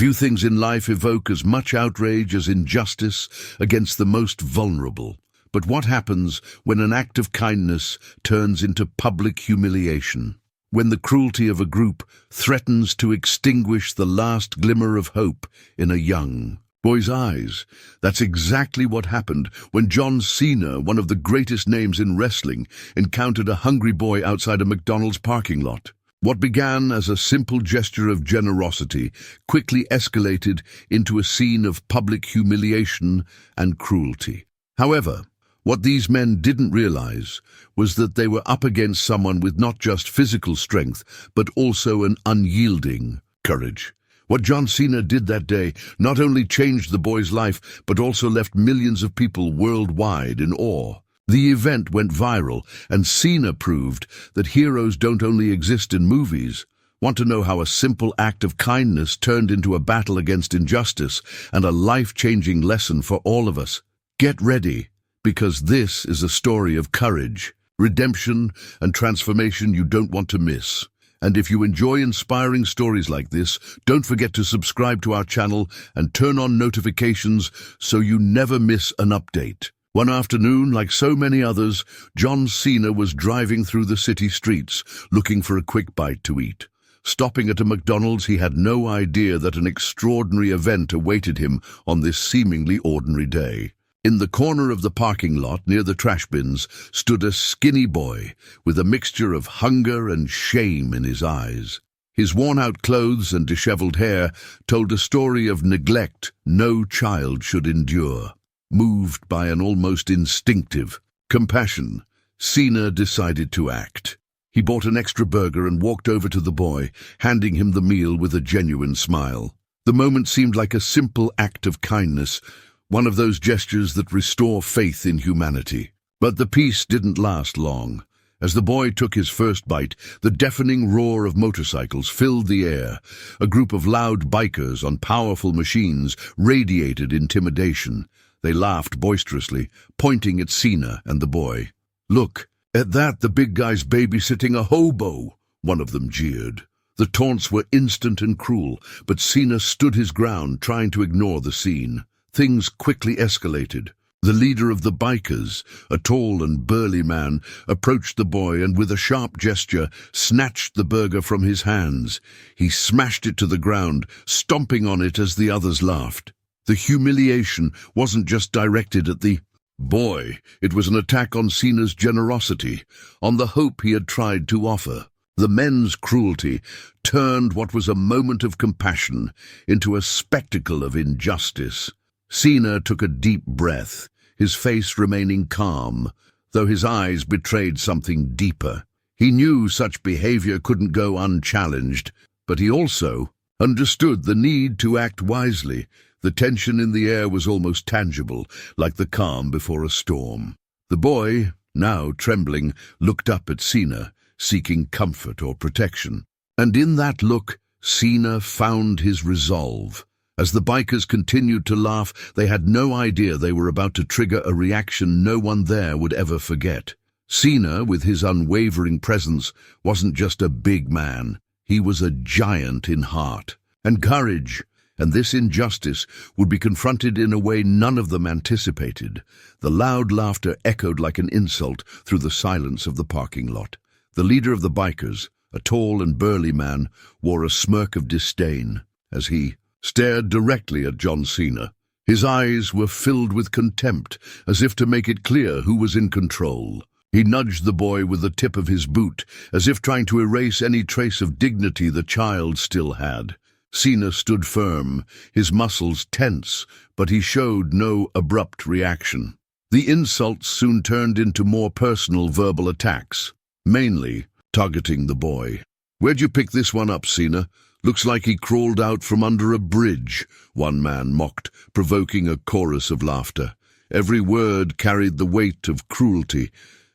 Few things in life evoke as much outrage as injustice against the most vulnerable. But what happens when an act of kindness turns into public humiliation? When the cruelty of a group threatens to extinguish the last glimmer of hope in a young boy's eyes? That's exactly what happened when John Cena, one of the greatest names in wrestling, encountered a hungry boy outside a McDonald's parking lot. What began as a simple gesture of generosity quickly escalated into a scene of public humiliation and cruelty. However, what these men didn't realize was that they were up against someone with not just physical strength, but also an unyielding courage. What John Cena did that day not only changed the boy's life, but also left millions of people worldwide in awe. The event went viral, and Cena proved that heroes don't only exist in movies. Want to know how a simple act of kindness turned into a battle against injustice and a life-changing lesson for all of us? Get ready, because this is a story of courage, redemption, and transformation you don't want to miss. And if you enjoy inspiring stories like this, don't forget to subscribe to our channel and turn on notifications so you never miss an update. One afternoon, like so many others, John Cena was driving through the city streets, looking for a quick bite to eat. Stopping at a McDonald's, he had no idea that an extraordinary event awaited him on this seemingly ordinary day. In the corner of the parking lot near the trash bins stood a skinny boy with a mixture of hunger and shame in his eyes. His worn-out clothes and disheveled hair told a story of neglect no child should endure. Moved by an almost instinctive compassion, Cena decided to act. He bought an extra burger and walked over to the boy, handing him the meal with a genuine smile. The moment seemed like a simple act of kindness, one of those gestures that restore faith in humanity. But the peace didn't last long. As the boy took his first bite, the deafening roar of motorcycles filled the air. A group of loud bikers on powerful machines radiated intimidation. They laughed boisterously, pointing at Cena and the boy. "Look, at that, the big guy's babysitting a hobo," one of them jeered. The taunts were instant and cruel, but Cena stood his ground, trying to ignore the scene. Things quickly escalated. The leader of the bikers, a tall and burly man, approached the boy and with a sharp gesture snatched the burger from his hands. He smashed it to the ground, stomping on it as the others laughed. The humiliation wasn't just directed at the boy. It was an attack on Cena's generosity, on the hope he had tried to offer. The men's cruelty turned what was a moment of compassion into a spectacle of injustice. Cena took a deep breath, his face remaining calm, though his eyes betrayed something deeper. He knew such behavior couldn't go unchallenged, but he also understood the need to act wisely. The tension in the air was almost tangible, like the calm before a storm. The boy, now trembling, looked up at Cena, seeking comfort or protection. And in that look, Cena found his resolve. As the bikers continued to laugh, they had no idea they were about to trigger a reaction no one there would ever forget. Cena, with his unwavering presence, wasn't just a big man. He was a giant in heart and courage. And this injustice would be confronted in a way none of them anticipated. The loud laughter echoed like an insult through the silence of the parking lot. The leader of the bikers, a tall and burly man, wore a smirk of disdain as he stared directly at John Cena. His eyes were filled with contempt, as if to make it clear who was in control. He nudged the boy with the tip of his boot, as if trying to erase any trace of dignity the child still had. Cena stood firm, his muscles tense, but he showed no abrupt reaction. The insults soon turned into more personal verbal attacks, mainly targeting the boy. "Where'd you pick this one up, Cena? Looks like he crawled out from under a bridge," one man mocked, provoking a chorus of laughter. Every word carried the weight of cruelty,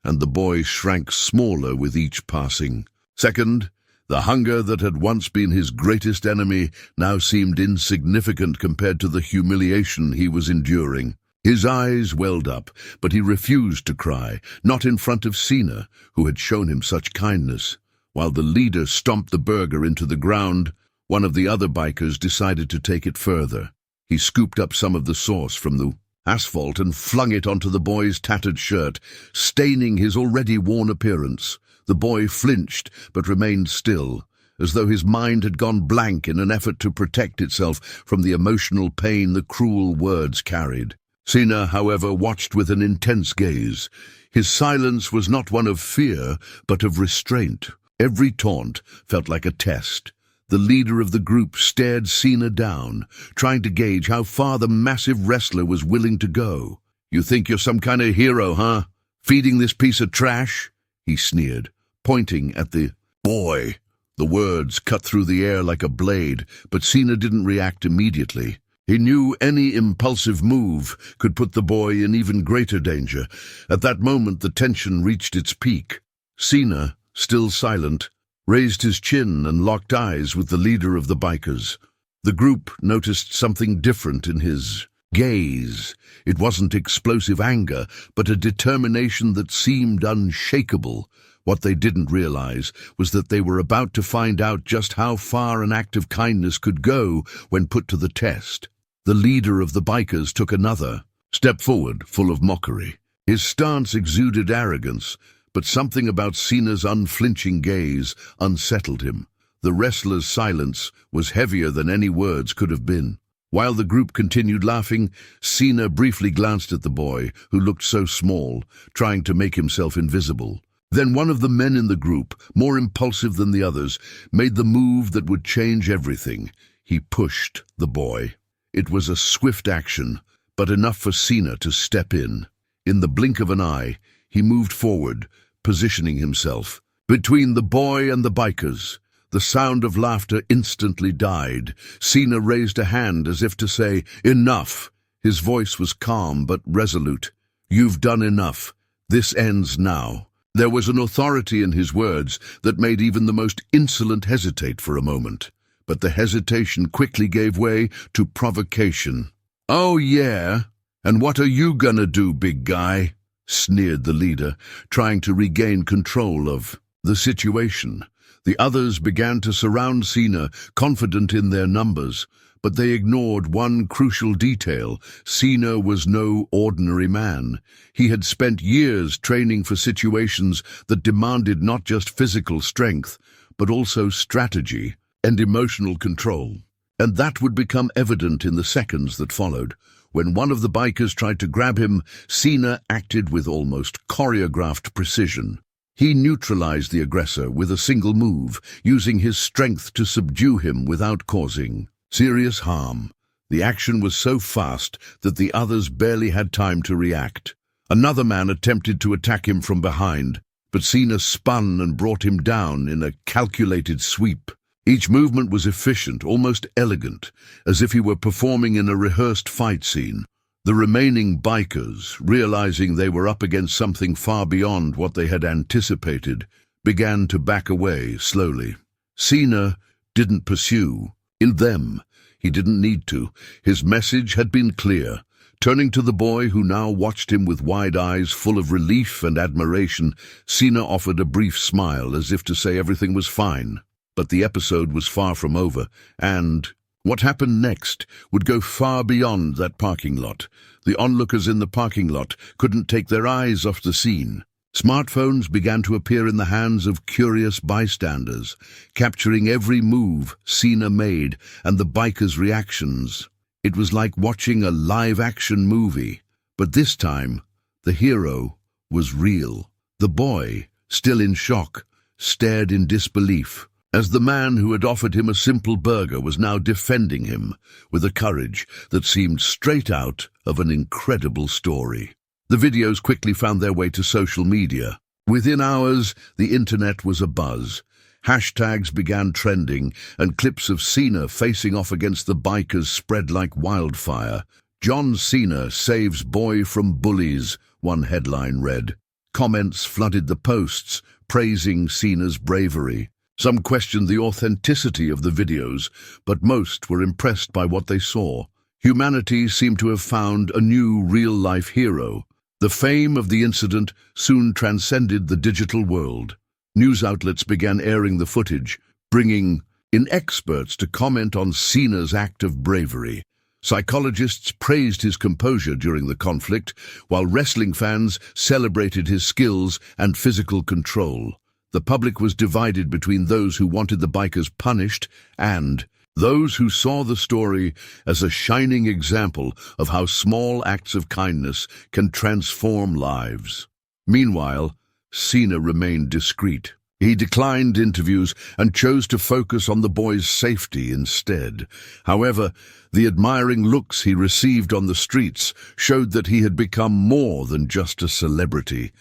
and the boy shrank smaller with each passing second. The hunger that had once been his greatest enemy now seemed insignificant compared to the humiliation he was enduring. His eyes welled up, but he refused to cry, not in front of Cena, who had shown him such kindness. While the leader stomped the burger into the ground, One of the other bikers decided to take it further. He scooped up some of the sauce from the asphalt and flung it onto the boy's tattered shirt, staining his already worn appearance. The boy flinched, but remained still, as though his mind had gone blank in an effort to protect itself from the emotional pain the cruel words carried. Cena, however, watched with an intense gaze. His silence was not one of fear, but of restraint. Every taunt felt like a test. The leader of the group stared Cena down, trying to gauge how far the massive wrestler was willing to go. "You think you're some kind of hero, huh? Feeding this piece of trash?" he sneered, pointing at the boy. The words cut through the air like a blade, but Cena didn't react immediately. He knew any impulsive move could put the boy in even greater danger. At that moment, the tension reached its peak. Cena, still silent, raised his chin and locked eyes with the leader of the bikers. The group noticed something different in his gaze. It wasn't explosive anger, but a determination that seemed unshakable. What they didn't realize was that they were about to find out just how far an act of kindness could go when put to the test. The leader of the bikers took another step forward, full of mockery. His stance exuded arrogance, but something about Cena's unflinching gaze unsettled him. The wrestler's silence was heavier than any words could have been. While the group continued laughing, Cena briefly glanced at the boy, who looked so small, trying to make himself invisible. Then one of the men in the group, more impulsive than the others, made the move that would change everything. He pushed the boy. It was a swift action, but enough for Cena to step in. In the blink of an eye, he moved forward, positioning himself between the boy and the bikers. The sound of laughter instantly died. Cena raised a hand as if to say, "Enough." His voice was calm but resolute. "You've done enough. This ends now." There was an authority in his words that made even the most insolent hesitate for a moment. But the hesitation quickly gave way to provocation. "Oh, yeah? And what are you gonna do, big guy?" sneered the leader, trying to regain control of the situation. The others began to surround Cena, confident in their numbers, but they ignored one crucial detail. Cena was no ordinary man. He had spent years training for situations that demanded not just physical strength, but also strategy and emotional control. And that would become evident in the seconds that followed. When one of the bikers tried to grab him, Cena acted with almost choreographed precision. He neutralized the aggressor with a single move, using his strength to subdue him without causing serious harm. The action was so fast that the others barely had time to react. Another man attempted to attack him from behind, but Cena spun and brought him down in a calculated sweep. Each movement was efficient, almost elegant, as if he were performing in a rehearsed fight scene. The remaining bikers, realizing they were up against something far beyond what they had anticipated, began to back away slowly. Cena didn't pursue them. He didn't need to. His message had been clear. Turning to the boy, who now watched him with wide eyes full of relief and admiration, Cena offered a brief smile as if to say everything was fine. But the episode was far from over, and what happened next would go far beyond that parking lot. The onlookers in the parking lot couldn't take their eyes off the scene. Smartphones began to appear in the hands of curious bystanders, capturing every move Cena made and the bikers' reactions. It was like watching a live-action movie, but this time, the hero was real. The boy, still in shock, stared in disbelief, as the man who had offered him a simple burger was now defending him with a courage that seemed straight out of an incredible story. The videos quickly found their way to social media. Within hours, the internet was abuzz. Hashtags began trending, and clips of Cena facing off against the bikers spread like wildfire. "John Cena saves boy from bullies," one headline read. Comments flooded the posts, praising Cena's bravery. Some questioned the authenticity of the videos, but most were impressed by what they saw. Humanity seemed to have found a new real-life hero. The fame of the incident soon transcended the digital world. News outlets began airing the footage, bringing in experts to comment on Cena's act of bravery. Psychologists praised his composure during the conflict, while wrestling fans celebrated his skills and physical control. The public was divided between those who wanted the bikers punished and those who saw the story as a shining example of how small acts of kindness can transform lives. Meanwhile, Cena remained discreet. He declined interviews and chose to focus on the boy's safety instead. However, the admiring looks he received on the streets showed that he had become more than just a celebrity.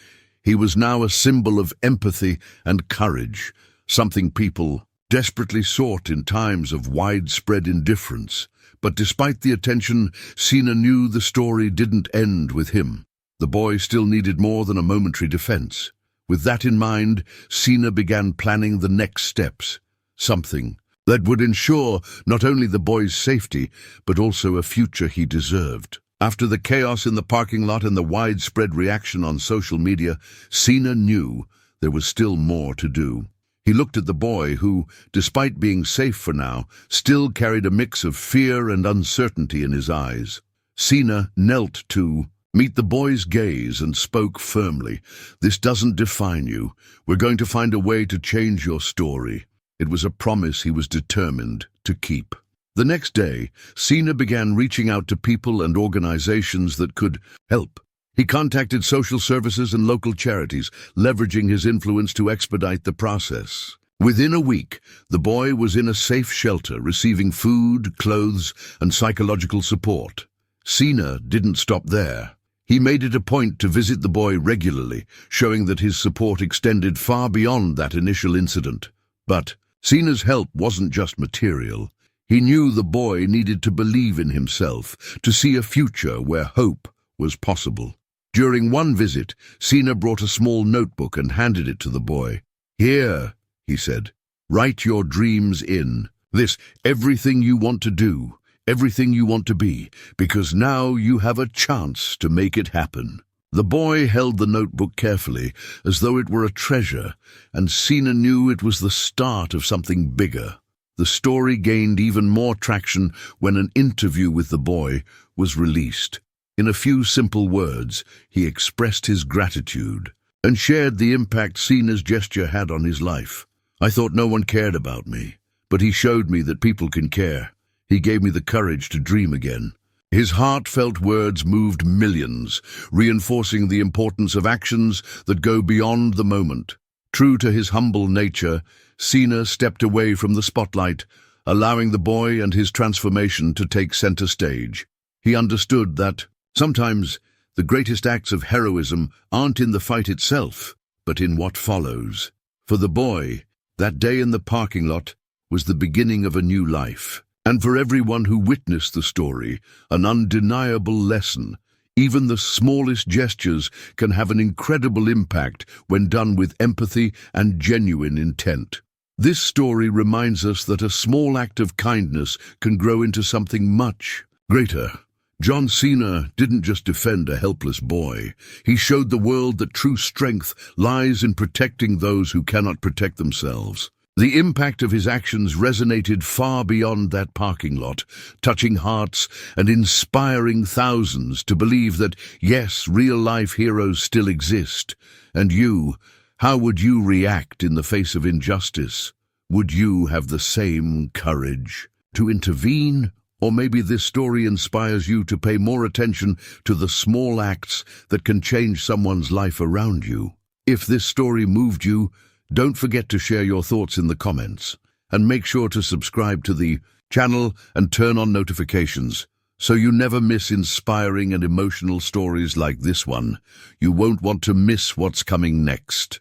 He was now a symbol of empathy and courage, something people desperately sought in times of widespread indifference. But despite the attention, Cena knew the story didn't end with him. The boy still needed more than a momentary defense. With that in mind, Cena began planning the next steps, something that would ensure not only the boy's safety, but also a future he deserved. After the chaos in the parking lot and the widespread reaction on social media, Cena knew there was still more to do. He looked at the boy who, despite being safe for now, still carried a mix of fear and uncertainty in his eyes. Cena knelt to meet the boy's gaze and spoke firmly. "This doesn't define you. We're going to find a way to change your story." It was a promise he was determined to keep. The next day, Cena began reaching out to people and organizations that could help. He contacted social services and local charities, leveraging his influence to expedite the process. Within a week, the boy was in a safe shelter, receiving food, clothes, and psychological support. Cena didn't stop there. He made it a point to visit the boy regularly, showing that his support extended far beyond that initial incident. But Cena's help wasn't just material. He knew the boy needed to believe in himself, to see a future where hope was possible. During one visit, Cena brought a small notebook and handed it to the boy. "Here," he said, "write your dreams in. This, everything you want to do, everything you want to be, because now you have a chance to make it happen." The boy held the notebook carefully, as though it were a treasure, and Cena knew it was the start of something bigger. The story gained even more traction when an interview with the boy was released. In a few simple words, he expressed his gratitude and shared the impact Cena's gesture had on his life. "I thought no one cared about me, but he showed me that people can care. He gave me the courage to dream again." His heartfelt words moved millions, reinforcing the importance of actions that go beyond the moment. True to his humble nature, Cena stepped away from the spotlight, allowing the boy and his transformation to take center stage. He understood that sometimes the greatest acts of heroism aren't in the fight itself, but in what follows. For the boy, that day in the parking lot was the beginning of a new life. And for everyone who witnessed the story, an undeniable lesson. Even the smallest gestures can have an incredible impact when done with empathy and genuine intent. This story reminds us that a small act of kindness can grow into something much greater. John Cena didn't just defend a helpless boy. He showed the world that true strength lies in protecting those who cannot protect themselves. The impact of his actions resonated far beyond that parking lot, touching hearts and inspiring thousands to believe that, yes, real-life heroes still exist. And you, how would you react in the face of injustice? Would you have the same courage to intervene? Or maybe this story inspires you to pay more attention to the small acts that can change someone's life around you. If this story moved you, don't forget to share your thoughts in the comments, and make sure to subscribe to the channel and turn on notifications so you never miss inspiring and emotional stories like this one. You won't want to miss what's coming next.